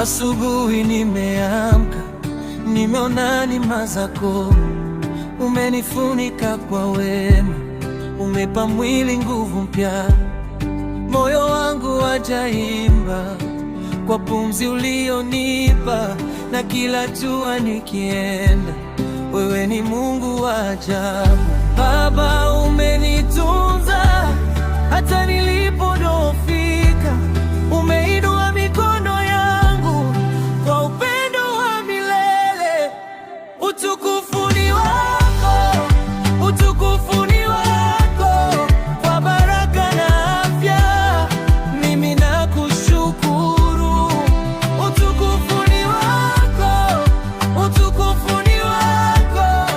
Asubuhi nimeamka, nimeona neema zako, umenifunika kwa wema, umepa mwili nguvu mpya. Moyo wangu wajaimba kwa pumzi ulionipa, na kila jua nikienda, wewe ni Mungu wa ajabu. Baba, umenitunza hata nilipodhoofika, umeinua mikono yangu kwa upendo wa milele. Utukufu ni wako, utukufu ni wako, kwa baraka na afya mimi nakushukuru. Utukufu ni wako, utukufu ni wako,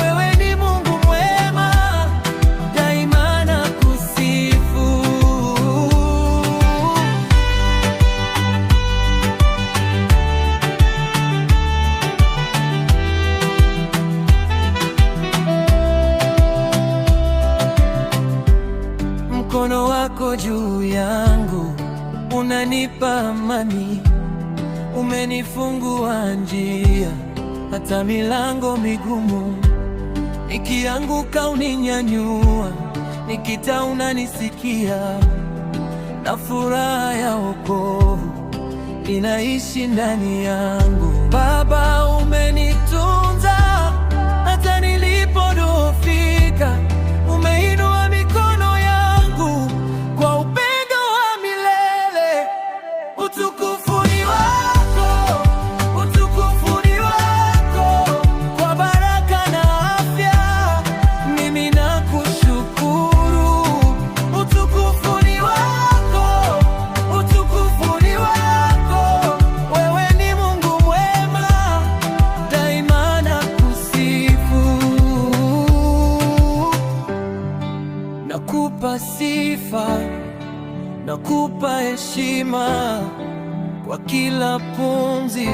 wewe ni Mungu mwema, daima nakusifu. Mkono wako juu yangu unanipa amani, umenifungua njia hata milango migumu. Nikianguka uninyanyua, nikita unanisikia, na furaha ya wokovu inaishi ndani yangu. Baba, umenitunza hata nilipodhoofika, umeinua mikono yangu kwa upendo wa milele. Utukufu ni wako, utukufu ni wako, kwa baraka na afya mimi nakushukuru. Utukufu ni wako, utukufu ni wako, wewe ni Mungu mwema, daima nakusifu. Nakupa sifa, nakupa heshima kwa kila pumzi.